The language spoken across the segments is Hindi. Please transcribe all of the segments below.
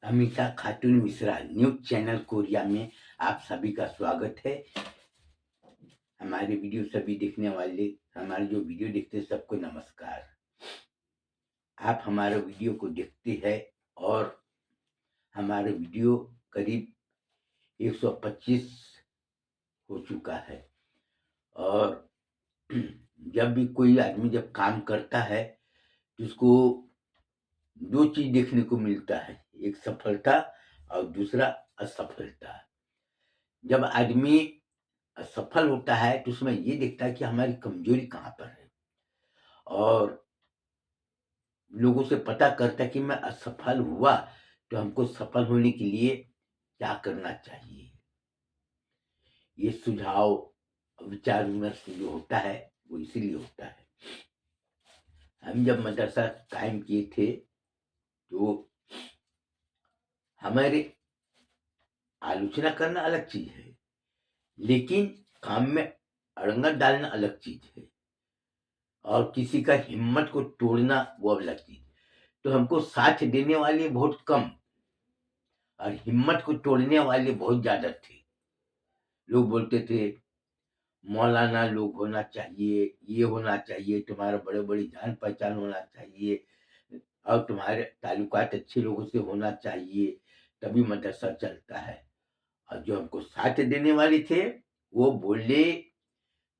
अमिता खातून मिश्रा न्यूज चैनल कोरिया में आप सभी का स्वागत है। हमारे वीडियो सभी देखने वाले, हमारे जो वीडियो देखते हैं सबको नमस्कार। आप हमारे वीडियो को देखते हैं और हमारे वीडियो करीब 125 हो चुका है। और जब भी कोई आदमी जब काम करता है तो उसको दो चीज देखने को मिलता है, एक सफलता और दूसरा असफलता। जब आदमी असफल होता है तो उसमें ये देखता है कि हमारी कमजोरी कहाँ पर है, और लोगों से पता करता है कि मैं असफल हुआ तो हमको सफल होने के लिए क्या करना चाहिए। ये सुझाव विचार विमर्श जो होता है वो इसीलिए होता है। हम जब मदरसा कायम किए थे तो हमारे आलोचना करना अलग चीज है, लेकिन काम में अड़ंगा डालना अलग चीज है, और किसी का हिम्मत को तोड़ना वो अलग चीज। तो हमको साथ देने वाले बहुत कम और हिम्मत को तोड़ने वाले बहुत ज्यादा थे। लोग बोलते थे मौलाना लोग होना चाहिए, ये होना चाहिए, तुम्हारा बड़े बड़ी जान पहचान होना चाहिए और तुम्हारे ताल्लुकात अच्छे लोगों से होना चाहिए, तभी मदरसा चलता है। और जो हमको साथ देने वाले थे वो बोले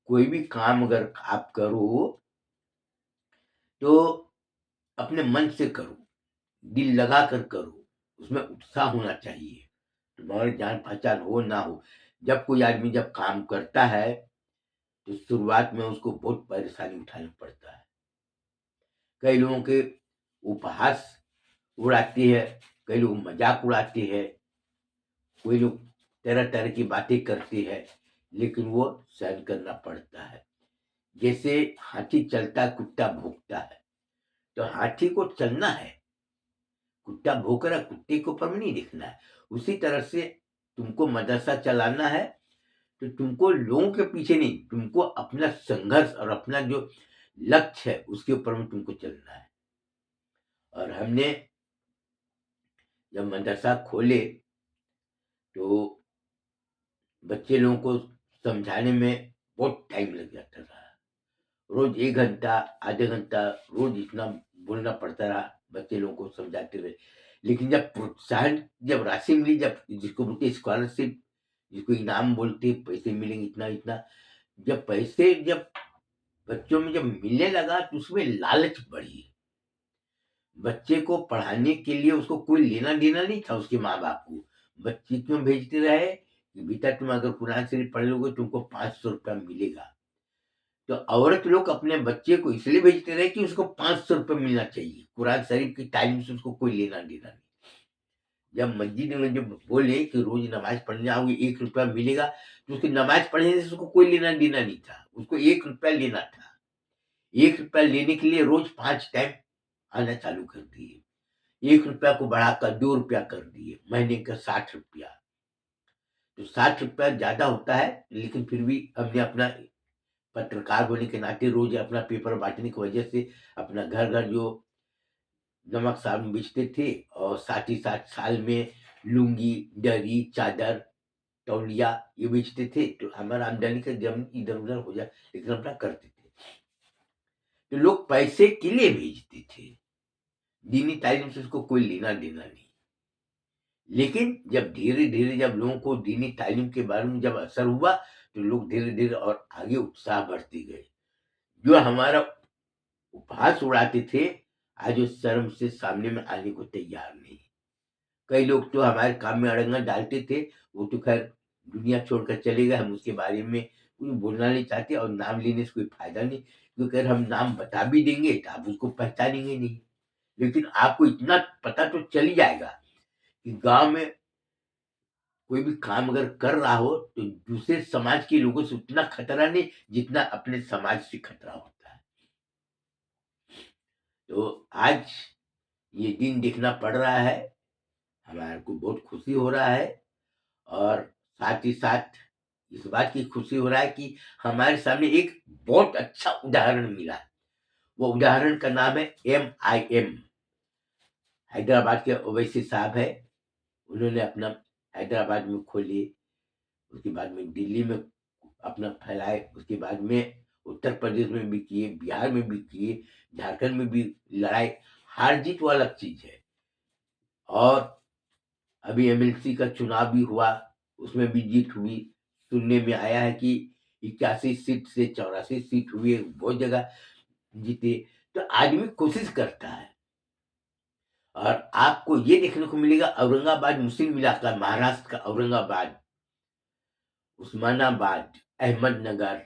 कोई भी काम अगर आप करो तो अपने मन से करो, दिल लगा कर करो, उसमें उत्साह होना चाहिए। तुम्हारी जान पहचान हो ना हो, जब कोई आदमी जब काम करता है तो शुरुआत में उसको बहुत परेशानी उठाना पड़ता है। कई लोगों के उपहास उड़ाते हैं, कई लोग मजाक उड़ाते हैं, कोई लोग तरह तरह की बातें करते हैं, लेकिन वो सहन करना पड़ता है। जैसे हाथी चलता कुत्ता भौंकता है, तो हाथी को चलना है, कुत्ता भौंक रहा, कुत्ते को ऊपर में नहीं दिखना है। उसी तरह से तुमको मदरसा चलाना है तो तुमको लोगों के पीछे नहीं, तुमको अपना संघर्ष और अपना जो लक्ष्य है उसके ऊपर में तुमको चलना है। और हमने जब मदरसा खोले तो बच्चे लोगों को समझाने में बहुत टाइम लग जाता था। रोज 1 घंटा, आधे घंटा रोज इतना बोलना पड़ता रहा, बच्चे लोगों को समझाते रहे। लेकिन जब प्रोत्साहन, जब राशि मिली, जब जिसको बोलते स्कॉलरशिप, जिसको इनाम बोलते, पैसे मिलेंगे इतना इतना, जब पैसे जब बच्चों में जब मिलने लगा तो उसमें लालच बढ़ी। बच्चे को पढ़ाने के लिए उसको कोई लेना देना नहीं था उसके माँ बाप को। बच्चे क्यों भेजते रहे कि बेटा तुम अगर कुरान शरीफ पढ़ लोगे तुमको 500 रुपया मिलेगा। तो औरत लोग अपने बच्चे को इसलिए भेजते रहे कि उसको 500 रुपये मिलना चाहिए, कुरान शरीफ की टाइम से उसको कोई लेना देना नहीं। जब मस्जिद में जब बोले कि रोज नमाज पढ़ने आओगे 1 रुपया मिलेगा, तो उसकी नमाज पढ़ने से उसको कोई लेना देना नहीं था, उसको 1 रुपया लेना था। 1 रुपया लेने के लिए रोज 5 टाइम आना चालू कर दिए। 1 रुपया को बढ़ाकर 2 रुपया कर दिए, महीने का 60 रुपया। तो 60 रुपया ज्यादा होता है, लेकिन फिर भी हमने अपना पत्रकार होने के नाते रोज अपना पेपर बांटने की वजह से अपना घर घर जो नमक साबुन बेचते थे, और साथ ही साथ साल में लुंगी, दरी, चादर, तौलिया ये बेचते थे, तो हमारा आमदनी का जम इधर उधर हो जाए, लेकिन अपना करते थे। तो लोग पैसे के लिए भेजते थे, दीनी तालीम से उसको कोई लेना देना नहीं। लेकिन जब धीरे धीरे जब लोगों को दीनी तालीम के बारे में जब असर हुआ तो लोग धीरे धीरे और आगे उत्साह बढ़ते गए। जो हमारा उपहास उड़ाते थे आज उस शर्म से सामने में आने को तैयार नहीं। कई लोग तो हमारे काम में अड़ंगा डालते थे, वो तो खैर दुनिया छोड़कर चले गए, हम उसके बारे में कुछ बोलना नहीं चाहते और नाम लेने से कोई फायदा नहीं, क्योंकि अगर हम नाम बता भी देंगे तो आप उसको पहचानेंगे नहीं। लेकिन आपको इतना पता तो चल ही जाएगा कि गांव में कोई भी काम अगर कर रहा हो तो दूसरे समाज के लोगों से उतना खतरा नहीं जितना अपने समाज से खतरा होता है। तो आज ये दिन देखना पड़ रहा है, हमारे को बहुत खुशी हो रहा है, और साथ ही साथ इस बात की खुशी हो रहा है कि हमारे सामने एक बहुत अच्छा उदाहरण मिला। वो उदाहरण का नाम है MIM, हैदराबाद के ओवैसी साहब है। उन्होंने अपना हैदराबाद में खोले, उसके बाद में दिल्ली में अपना फैलाए, उसके बाद में उत्तर प्रदेश में भी किए, बिहार में भी किए, झारखंड में भी लड़ाई। हार जीत वो अलग चीज है। और अभी एमएलसी का चुनाव भी हुआ, उसमें भी जीत हुई। सुनने में आया है कि 81 सीट से 84 सीट हुई है, बहुत जगह जीते। तो आदमी कोशिश करता है। और आपको ये देखने को मिलेगा, औरंगाबाद मुस्लिम इलाका, महाराष्ट्र का औरंगाबाद, उस्मानाबाद, अहमदनगर,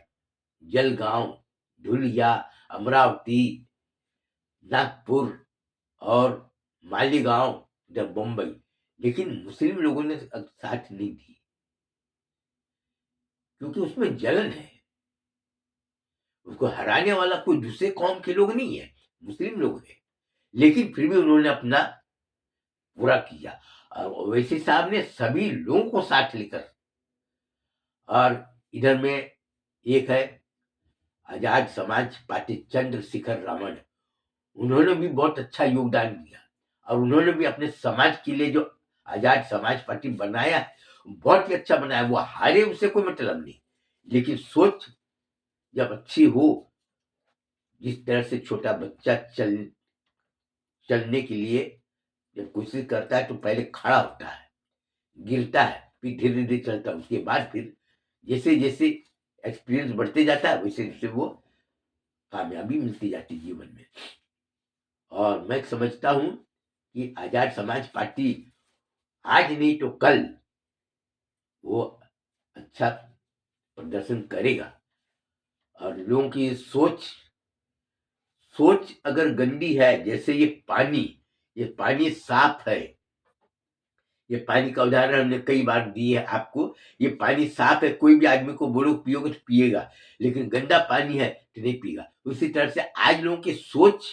जलगांव, धुलिया, अमरावती, नागपुर और मालीगांव, इधर बम्बई, लेकिन मुस्लिम लोगों ने साथ नहीं दी, क्योंकि उसमें जलन है। उसको हराने वाला कोई दूसरे कौम के लोग नहीं है, मुस्लिम लोग हैं। लेकिन फिर भी उन्होंने अपना पूरा किया। और ओवैसी साहब ने सभी लोगों को साथ लेकर, और इधर में एक है आजाद समाज पार्टी, चंद्रशेखर रावण, उन्होंने भी बहुत अच्छा योगदान दिया। और उन्होंने भी अपने समाज के लिए जो आजाद समाज पार्टी बनाया, बहुत ही अच्छा बनाया। वो हारे, उससे कोई मतलब नहीं, लेकिन सोच जब अच्छी हो, जिस तरह से छोटा बच्चा चलने के लिए जब कोशिश करता है तो पहले खड़ा होता है, गिरता है, फिर धीरे धीरे चलता है, उसके बाद फिर जैसे जैसे एक्सपीरियंस बढ़ते जाता है, वैसे वैसे वो कामयाबी मिलती जाती है जीवन में। और मैं समझता हूं कि आजाद समाज पार्टी आज नहीं तो कल वो अच्छा प्रदर्शन करेगा। और लोगों की सोच अगर गंदी है, जैसे ये पानी साफ है, ये पानी का उदाहरण हमने कई बार दिए है आपको। ये पानी साफ है, कोई भी आदमी को बोलो पियोगे तो पिएगा, लेकिन गंदा पानी है तो नहीं पिएगा। उसी तरह से आज लोगों की सोच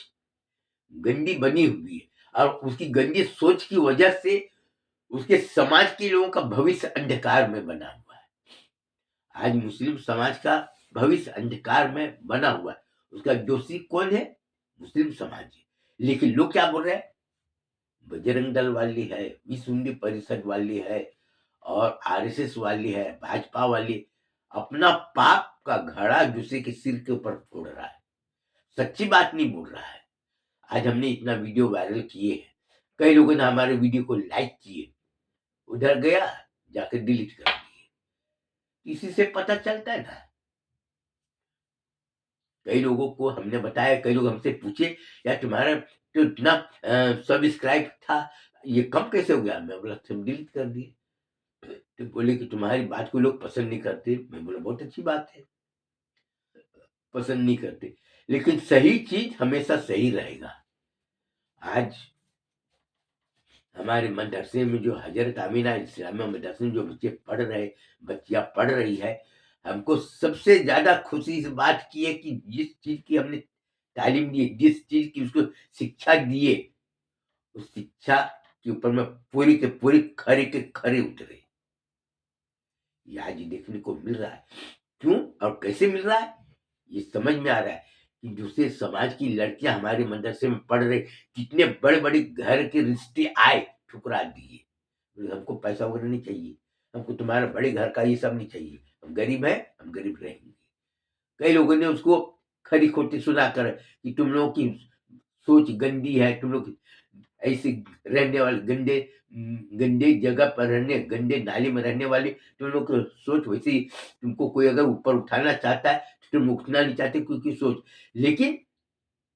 गंदी बनी हुई है, और उसकी गंदी सोच की वजह से उसके समाज के लोगों का भविष्य अंधकार में बना हुआ है। आज मुस्लिम समाज का भविष्य अंधकार में बना हुआ है। उसका दोषी कौन है? मुस्लिम समाज है। लेकिन लोग क्या बोल रहे हैं? बजरंग दल वाली है, विश्व हिंदू परिषद वाली है, और आरएसएस वाली है, भाजपा वाली, अपना पाप का घड़ा दूसरे के सिर के ऊपर फोड़ रहा है, सच्ची बात नहीं बोल रहा है। आज हमने इतना वीडियो वायरल किए हैं, कई लोगों ने हमारे वीडियो को लाइक किए, उधर गया जाकर डिलीट कर दिए। इसी से पता चलता है ना। कई लोगों को हमने बताया, कई लोग हमसे पूछे, या तुम्हारा तो इतना सब्सक्राइब था, ये कम कैसे हो गया? मैं बोला सब डिलीट कर दिए। तो बोले कि तुम्हारी बात को लोग पसंद नहीं करते। मैं बोला बहुत अच्छी बात है, पसंद नहीं करते, लेकिन सही चीज हमेशा सही रहेगा। आज हमारे मदरसे में जो हजरत आमीना इस्लामिया मदरसे में जो बच्चे पढ़ रहे, बच्चियां पढ़ रही है, हमको सबसे ज्यादा खुशी इस बात की है कि जिस चीज की हमने तालीम दी, जिस चीज की उसको शिक्षा दिए, उस शिक्षा के ऊपर में पूरी के पूरी खरे के खरे उतरे। ये आज देखने को मिल रहा है। क्यों और कैसे मिल रहा है? ये समझ में आ रहा है कि दूसरे समाज की लड़कियां हमारे मदरसे में पढ़ रही, कितने बड़े बड़े घर के रिश्ते आए, ठुकरा दिए। बोले, हमको पैसा वगैरह नहीं चाहिए, हमको तुम्हारा बड़े घर का ये सब नहीं चाहिए, हम गरीब हैं, हम गरीब रहेंगे। कई लोगों ने उसको खरी खोटी सुनाकर कि तुम लोगों की सोच गंदी है, तुम लोग ऐसे रहने वाले गंदे गंदे जगह पर रहने, गंदे नाली में रहने वाले तुम लोग की सोच वैसी। तुमको कोई अगर ऊपर उठाना चाहता है तो तुम उठना नहीं चाहते, क्योंकि सोच। लेकिन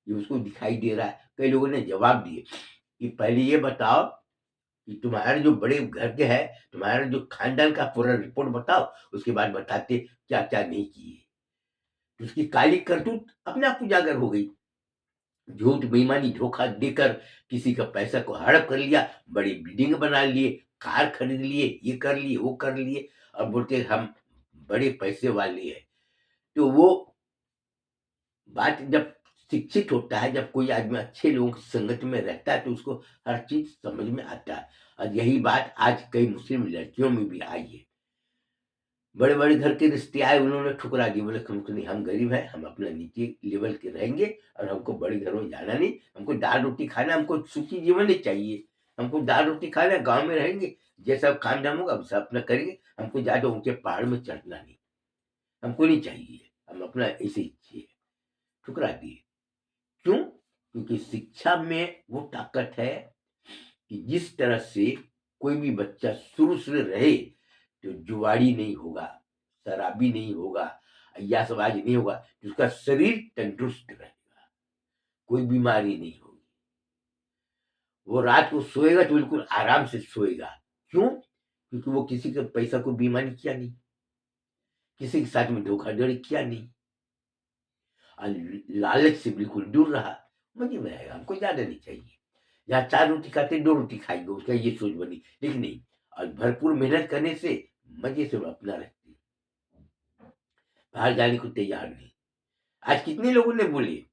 ये उसको दिखाई दे रहा है। कई लोगों ने जवाब दिए कि पहले ये बताओ कि तुम्हारे जो बड़े घर के है, तुम्हारे जो खानदान का पूरा रिपोर्ट बताओ, उसके बाद बताते क्या क्या नहीं किए। तो उसकी काली करतूत अपने आप उजागर हो गई। झूठ बेईमानी धोखा देकर किसी का पैसा को हड़प कर लिया, बड़ी बिल्डिंग बना लिए, कार खरीद लिए, ये कर लिए, वो कर लिए, और बोलते हम बड़े पैसे वाले हैं। तो वो बात जब शिक्षित होता है, जब कोई आदमी अच्छे लोगों की संगत में रहता है, तो उसको हर चीज समझ में आता है। और यही बात आज कई मुस्लिम लड़कियों में भी आई है। बड़े बड़े घर के रिश्ते आए, उन्होंने ठुकरा दिए, बोले हमको नहीं, हम गरीब हैं, हम अपना नीचे लेवल के रहेंगे, और हमको बड़े घरों में जाना नहीं, हमको दाल रोटी खाना, हमको सुखी जीवन नहीं चाहिए, हमको दाल रोटी खाना है, गाँव में रहेंगे, जैसा काम धाम होगा वैसा अपना करेंगे, हमको ज़्यादा ऊँचे पहाड़ में चढ़ना नहीं, हमको नहीं चाहिए, हम अपना ऐसे ही चाहिए, ठुकरा दिए। क्यों? क्योंकि शिक्षा में वो ताकत है कि जिस तरह से कोई भी बच्चा शुरू से रहे तो जुआड़ी नहीं होगा, शराबी नहीं होगा, अय्यासबाज नहीं होगा, तो उसका शरीर तंदुरुस्त रहेगा, कोई बीमारी नहीं होगी, वो रात को सोएगा तो बिल्कुल आराम से सोएगा। क्यों? क्योंकि वो किसी के पैसा को बेईमानी किया नहीं, किसी के साथ में धोखाधड़ी किया नहीं, और लालच से बिल्कुल दूर रहा, मजे में रहेगा, हमको ज्यादा नहीं चाहिए। यहाँ 4 रोटी खाते 2 रोटी खाएंगे, उसका ये सोच बनी, लेकिन नहीं, और भरपूर मेहनत करने से मजे से वो अपना रहती, बाहर जाने को तैयार नहीं। आज कितने लोगों ने बोले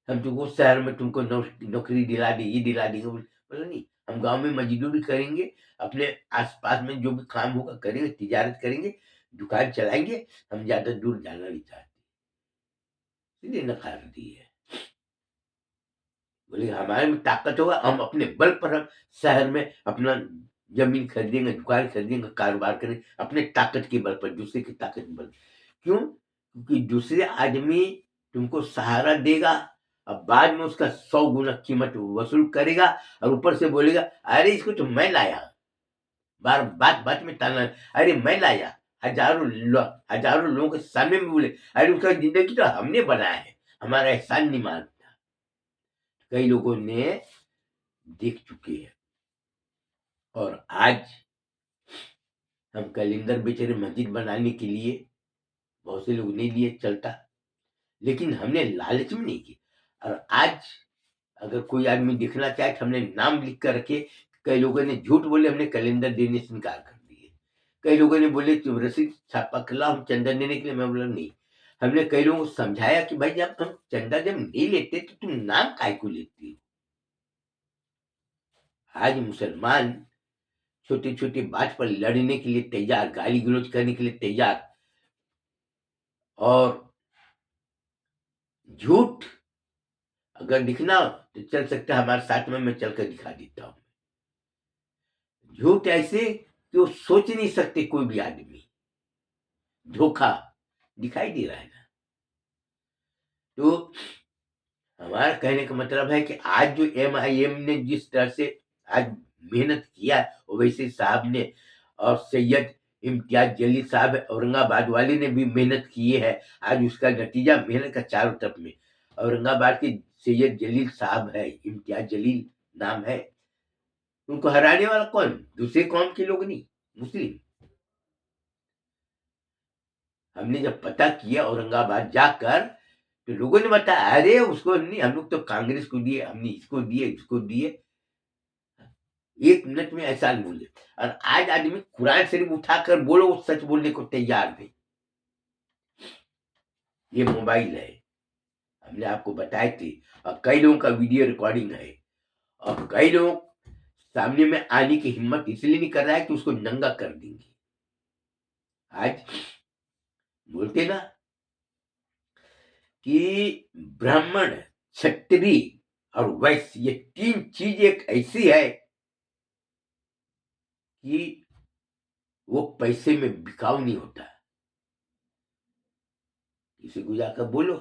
हम तुमको शहर में तुमको नौकरी दिला दी, ये दिला देंगे, बोला नहीं, हम गांव में मजदूरी करेंगे, अपने आसपास में जो भी काम होगा करेंगे, तिजारत करेंगे, दुकान चलाएंगे, हम ज्यादा दूर जाना नहीं चाहते, इसलिए नकार दी है। बोले हमारे में ताकत होगा, हम अपने बल पर हम शहर में अपना जमीन खरीदेंगे, दुकान खरीदेंगे, कारोबार करेंगे, अपने ताकत के बल पर, दूसरे की ताकत के बल। क्यों? क्योंकि दूसरे आदमी तुमको सहारा देगा, अब बाद में उसका 100 गुना कीमत वसूल करेगा, और ऊपर से बोलेगा अरे इसको तो मैं लाया, बार बात बात में ताना, अरे मैं लाया, हजारों लोगों के सामने में बोले अरे उसका जिंदगी तो हमने बनाया है, हमारा एहसान नहीं मानता। कई लोगों ने देख चुके हैं, और आज हम कैलेंडर बेच रहे मस्जिद बनाने के लिए, बहुत से लोग नहीं लिए चलता, लेकिन हमने लालच में नहीं की। और आज अगर कोई आदमी दिखना चाहे तो हमने नाम लिख कर रखे, कई लोगों ने झूठ बोले, हमने कैलेंडर देने से इनकार कर दिए, कई लोगों ने बोले तुम रसीद छापा खिलाओ हम चंदा देने के लिए, मैं बोला नहीं। हमने कई लोगों को समझाया कि भाई जब हम चंदा जब नहीं लेते तो तुम नाम काय को लेती हो। आज मुसलमान छोटी छोटी बात पर लड़ने के लिए तैयार, गाली गलौज करने के लिए तैयार, और झूठ अगर दिखना तो चल सकता है हमारे साथ में, मैं चलकर दिखा देता हूं। झूठ ऐसे कि वो सोच नहीं सकते कोई भी आदमी, धोखा दिखाई दे रहा है ना। तो हमारा कहने का मतलब है कि आज जो MIM ने जिस तरह से आज मेहनत किया, वैसे साहब ने और सैयद इम्तियाज जलील साहब औरंगाबाद वाले ने भी मेहनत की है, आज उसका नतीजा मेहनत का चारों तरफ में। औरंगाबाद के सैयद जलील साहब है, इम्तियाज जलील नाम है, उनको हराने वाला कौन? दूसरे कौम के लोग नहीं, मुस्लिम। हमने जब पता किया औरंगाबाद जाकर, तो लोगों ने बताया अरे उसको नहीं, हम लोग तो कांग्रेस को दिए, हमने इसको दिए, इसको दिए, 1 मिनट में ऐसा बोले। और आज आदमी कुरान शरीफ उठाकर बोलो, वो सच बोलने को तैयार नहीं। ये मोबाइल है, हमने आपको बताए थे, और कई लोगों का वीडियो रिकॉर्डिंग है, और कई लोग सामने में आने की हिम्मत इसलिए नहीं कर रहा है कि उसको नंगा कर देंगे। आज बोलते ना कि ब्राह्मण, क्षत्रिय और वैश्य, ये 3 चीज एक ऐसी है कि वो पैसे में बिकाऊ नहीं होता। किसी को जाकर बोलो,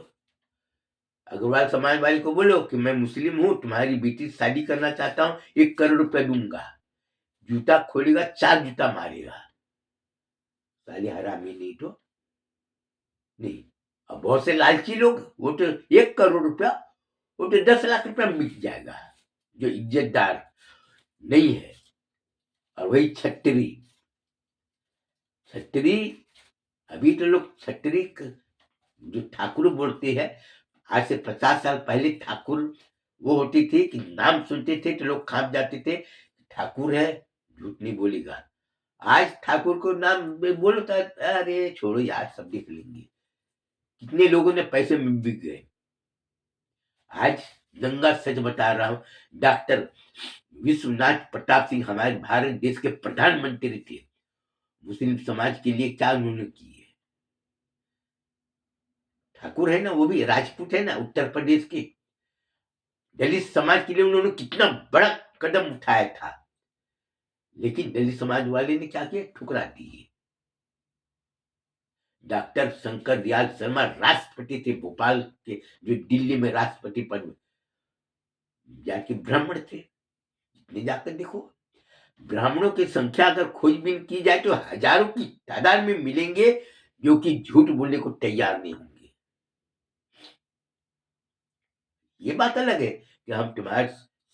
अग्रवाल समाज वाले को बोलो कि मैं मुस्लिम हूं, तुम्हारी बेटी से शादी करना चाहता हूं, 1 करोड़ रुपया दूंगा, जूता खोलेगा 4 जूता मारेगा, साले हरामी नहीं तो नहीं। अब बहुत से लालची लोग, वो तो 1 करोड़ रुपया, वो तो 10 लाख रुपया में बिक जाएगा, जो इज्जतदार नहीं है। और वही छत्री, अभी तो लोग छत्री जो ठाकुर बोलते हैं, आज से 50 साल पहले ठाकुर वो होती थी कि नाम सुनते थे तो लोग खाप जाते थे, ठाकुर है, झूठ नहीं बोलेगा। आज ठाकुर को नाम बोलो तो अरे छोड़ो यार, सब देख लेंगे। कितने लोगों ने पैसे में बिक गए। आज गंगा सच बता रहा हूं, डॉक्टर विश्वनाथ प्रताप सिंह हमारे भारत देश के प्रधानमंत्री थे, मुस्लिम समाज के लिए क्या उन्होंने किए। ठाकुर है ना, वो भी राजपूत है ना, उत्तर प्रदेश के दलित समाज के लिए उन्होंने कितना बड़ा कदम उठाया था। लेकिन दलित समाज वाले ने क्या किया, ठुकरा दिए। डॉक्टर शंकर दयाल शर्मा राष्ट्रपति थे भोपाल के, जो दिल्ली में राष्ट्रपति पद में, जाके ब्राह्मण थे। जितने जाकर देखो, ब्राह्मणों की संख्या अगर खोजबीन की जाए तो हजारों की तादाद में मिलेंगे, जो कि झूठ बोलने को तैयार नहीं होंगे। ये बात अलग है कि हम तुम्हारे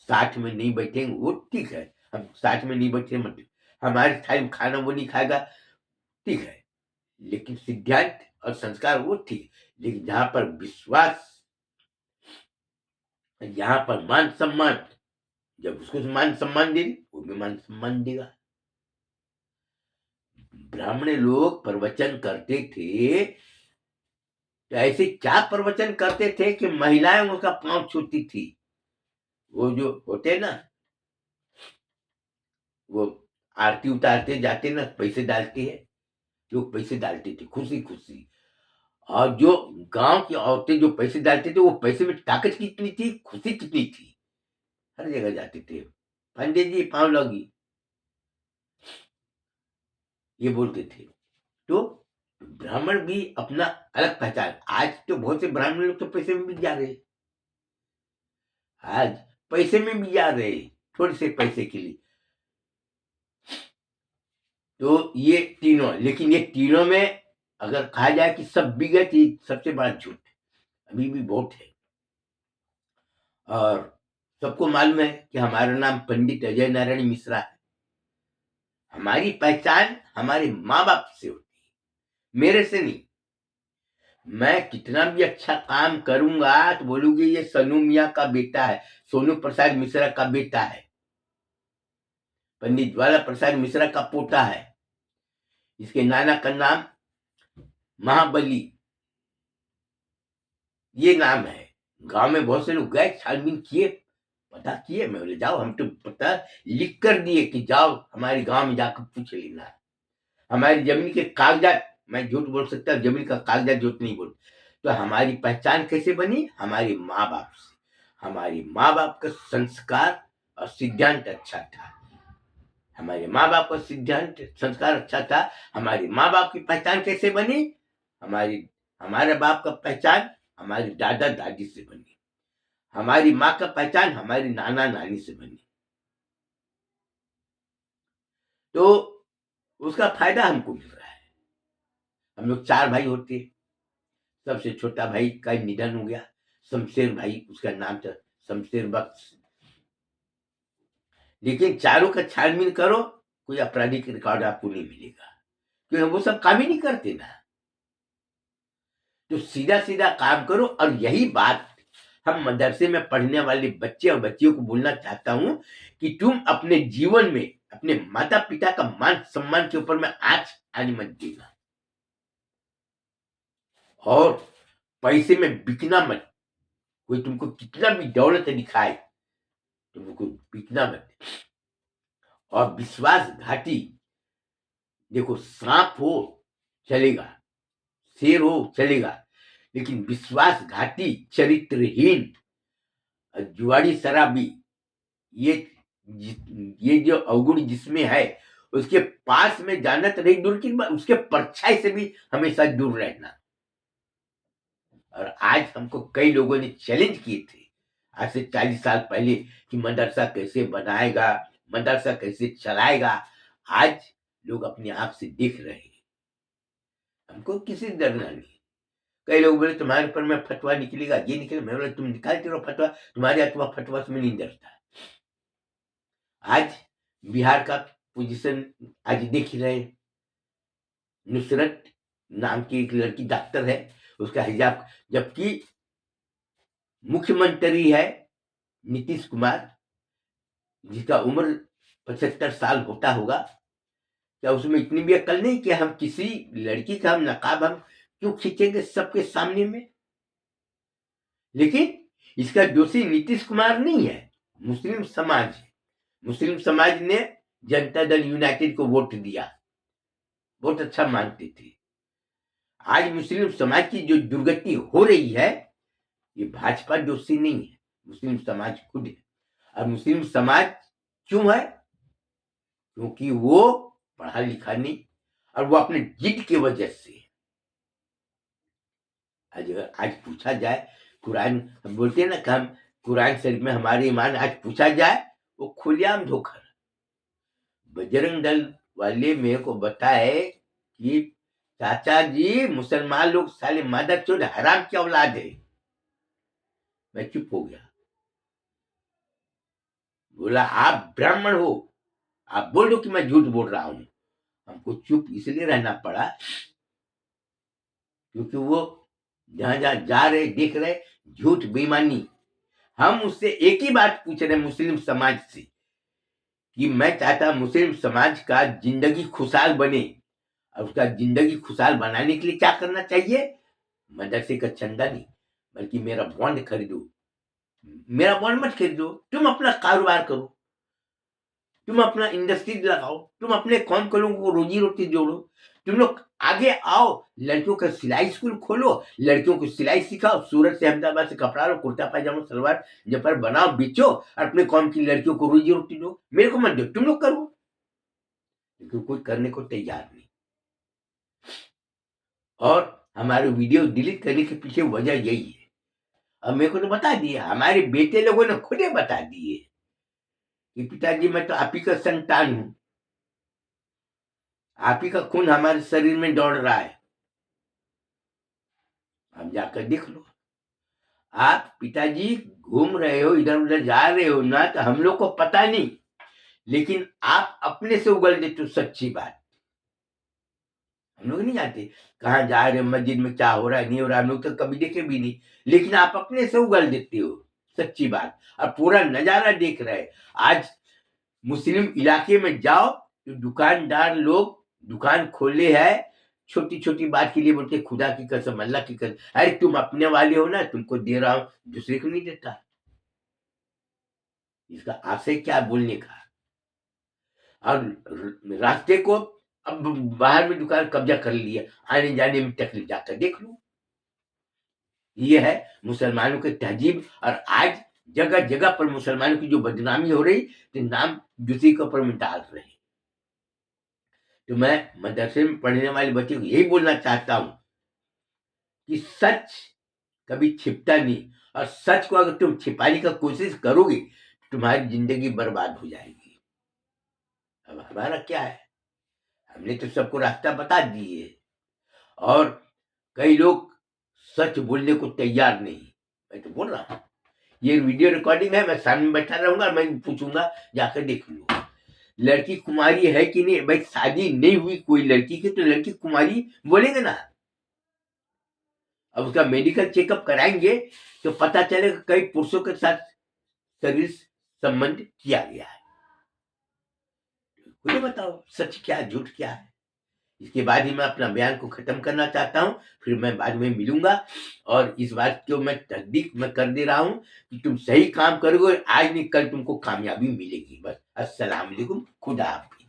साथ में नहीं बैठेंगे, वो ठीक है, हम साथ में नहीं बैठे मत, हमारे थाली में खाना वो नहीं खाएगा, ठीक है, लेकिन सिद्धांत और संस्कार वो ठीक। लेकिन जहां पर विश्वास, जहां पर मान सम्मान, जब उसको मान सम्मान दे, वो भी मान सम्मान देगा। ब्राह्मण लोग प्रवचन करते थे तो ऐसे क्या प्रवचन करते थे कि महिलाएं उसका पांव छूती थी। वो जो होते ना, वो आरती उतारते जाते ना, पैसे डालते हैं, लोग पैसे डालते थे खुशी खुशी। और जो गांव की औरतें जो पैसे डालते थे, वो पैसे में ताकत कितनी थी, खुशी कितनी थी। हर जगह जाते थे, पंडित जी पांव लगी, ये बोलते थे। तो ब्राह्मण भी अपना अलग पहचान। आज तो बहुत से ब्राह्मण लोग तो पैसे में भी जा रहे, आज पैसे में भी जा रहे, थोड़े से पैसे के लिए। तो ये तीनों, लेकिन ये तीनों में अगर कहा जाए कि सब बिगत, ही सबसे बड़ा झूठ अभी भी बहुत है। और सबको मालूम है कि हमारा नाम पंडित अजय नारायण मिश्रा है। हमारी पहचान हमारे माँ बाप से होती है, मेरे से नहीं। मैं कितना भी अच्छा काम करूंगा तो बोलूंगी ये सनू मियाँ का बेटा है, सोनू प्रसाद मिश्रा का बेटा है, पंडित ज्वाला प्रसाद मिश्रा का पोता है, इसके नाना का नाम महाबली, ये नाम है। गांव में बहुत से लोग गए, छानबीन किए, पता किए, मैं बोले जाओ, हम तो पता लिख कर दिए कि जाओ हमारे गांव में जाकर पूछ लेना। हमारी जमीन के कागजात, मैं झूठ बोल सकता, जमीन का कागजात झूठ नहीं बोल। तो हमारी पहचान कैसे बनी, हमारे माँ बाप से। हमारे माँ बाप का संस्कार और सिद्धांत अच्छा था, हमारे माँ बाप का सिद्धांत संस्कार अच्छा था। हमारे माँ बाप की पहचान कैसे बनी, हमारे बाप का पहचान हमारी दादा दादी से बनी, हमारी माँ का पहचान हमारी नाना नानी से बनी। तो उसका फायदा हमको मिल रहा है। हम लोग 4 भाई होते, सबसे छोटा भाई का निधन हो गया, शमशेर भाई उसका नाम था, शमशेर बख्श। लेकिन चारों का छानबीन करो, कोई आपराधिक रिकॉर्ड आपको नहीं मिलेगा, क्योंकि वो सब काम ही नहीं करते ना। तो सीधा सीधा काम करो। और यही बात हम मदरसे में पढ़ने वाले बच्चे और बच्चियों को बोलना चाहता हूं कि तुम अपने जीवन में अपने माता पिता का मान सम्मान के ऊपर में आंच आने मत देना, और पैसे में बिकना मत। कोई तुमको कितना भी दौलत दिखाए, तुमको बिकना मत। और विश्वासघाती, देखो सांप हो चलेगा, शेर हो चलेगा, लेकिन विश्वासघाती, चरित्रहीन, जुआड़ी शराबी, ये ये जो अवगुण जिसमें है, उसके पास में जाना तो नहीं दूर की, उसके परछाई से भी हमेशा दूर रहना। और आज हमको कई लोगों ने चैलेंज किए थे आज से 40 साल पहले कि मदरसा कैसे बनाएगा, मदरसा कैसे चलाएगा। आज लोग अपनी आंख से देख रहे हैं, हमको किसी से डरना नहीं। कई लोग बोले तुम्हारे ऊपर में फतवा निकलेगा, ये निकलेगा, मैं बोला तुम निकालते रहो फतवा, तुम्हारे अथवा फतवा से मैं नहीं डरता। आज बिहार का पोजीशन आज देख ही रहे, नुसरत नाम की एक लड़की डॉक्टर है, उसका हिजाब, जबकि मुख्यमंत्री है नीतीश कुमार, जिसका उम्र 75 साल होता होगा। क्या उसमें इतनी भी अक्ल नहीं कि हम किसी लड़की का हम नकाब हम क्यों खींचेंगे सबके सामने में। लेकिन इसका दोषी नीतीश कुमार नहीं है, मुस्लिम समाज है। मुस्लिम समाज ने जनता दल यूनाइटेड को वोट दिया, बहुत अच्छा मानते थे। आज मुस्लिम समाज की जो दुर्गति हो रही है, ये भाजपा दोषी नहीं है, मुस्लिम समाज खुद है। और मुस्लिम समाज क्यों है, क्योंकि वो पढ़ा लिखा नहीं, और वो अपने जिद की वजह से आज पूछा जाए कुरान, हम बोलते हैं ना कि हम कुरान शरीफ में हमारे ईमान, आज पूछा जाए वो खुलेआम धोखा। बजरंग दल वाले मेरे को बताए कि चाचा जी मुसलमान लोग साले मदद चोद हराम की औलाद है। मैं चुप हो गया। बोला आप ब्राह्मण हो, आप बोल दो कि मैं झूठ बोल रहा हूं। हमको चुप इसलिए रहना पड़ा क्योंकि वो जहां जहां जा रहे देख रहे झूठ बेईमानी। हम उससे एक ही बात पूछ रहे मुस्लिम समाज से कि मैं चाहता मुस्लिम समाज का जिंदगी खुशहाल बने, और उसका जिंदगी खुशहाल बनाने के लिए क्या करना चाहिए? मदरसे का चंदा नहीं, बल्कि मेरा बॉन्ड खरीदो। मेरा बॉन्ड मत खरीदो, तुम अपना कारोबार करो, तुम अपना इंडस्ट्री लगाओ, तुम अपने कौन को लोगों को रोजी रोटी जोड़ो, तुम लोग आगे आओ, लड़कियों का सिलाई स्कूल खोलो, लड़कियों को सिलाई सिखाओ, सूरत से अहमदाबाद से कपड़ा लो, कुर्ता पायजामा सलवार जफर बनाओ, बेचो, और अपने कौम की लड़कियों को रोजी रोटी दो। मेरे को मत दो, तुम लोग करो। लेकिन कोई करने को तैयार नहीं। और हमारे वीडियो डिलीट करने के पीछे वजह यही है। अब मेरे को तो बता दिया, हमारे बेटे लोगों ने खुद ही बता दिए कि पिताजी मैं तो आप ही का संतान हूं, आप ही का खून हमारे शरीर में दौड़ रहा है। आप जाकर देख लो। आप पिताजी घूम रहे हो, इधर उधर जा रहे हो ना, तो हम लोग को पता नहीं, लेकिन आप अपने से उगल देते हो सच्ची बात। हम लोग नहीं जानते कहाँ जा रहे हो, मस्जिद में क्या हो रहा है नहीं हो रहा, हम लोग तो कभी देखे भी नहीं, लेकिन आप अपने से उगल देते हो सच्ची बात, और पूरा नजारा देख रहे हैं। आज मुस्लिम इलाके में जाओ तो दुकानदार लोग दुकान खोले है, छोटी छोटी बात के लिए बोलते खुदा की कसम, अल्लाह की कसम, अरे तुम अपने वाले हो ना, तुमको दे रहा हूं, दूसरे को नहीं देता। इसका आशय क्या बोलने का? और रास्ते को अब बाहर में दुकान कब्जा कर लिया, आने जाने में तकलीफ, जाकर देख लो। ये है मुसलमानों के तहजीब। और आज जगह जगह पर मुसलमानों की जो बदनामी हो रही, तो नाम दूसरे के ऊपर में डाल रहे। तो मैं मदरसे में पढ़ने वाले बच्चे को यही बोलना चाहता हूं कि सच कभी छिपता नहीं, और सच को अगर तुम छिपाने का कोशिश करोगे तो तुम्हारी जिंदगी बर्बाद हो जाएगी। अब हमारा क्या है, हमने तो सबको रास्ता बता दिए, और कई लोग सच बोलने को तैयार नहीं। मैं तो बोल रहा हूं, ये वीडियो रिकॉर्डिंग है, मैं सामने बैठा रहूंगा, मैं पूछूंगा, जाकर देख लो लड़की कुमारी है कि नहीं। भाई शादी नहीं हुई कोई लड़की की तो लड़की कुमारी बोलेंगे ना। अब उसका मेडिकल चेकअप कराएंगे तो पता चलेगा कई पुरुषों के साथ शरीर संबंध किया गया है। मुझे बताओ सच क्या है, झूठ क्या है। इसके बाद ही मैं अपना बयान को खत्म करना चाहता हूं, फिर मैं बाद में मिलूंगा। और इस बात को मैं तस्दीक में कर दे रहा हूं कि तुम सही काम करोगे, आज नहीं कल तुमको कामयाबी मिलेगी। बस अस्सलाम वालेकुम, खुदा हाफिज।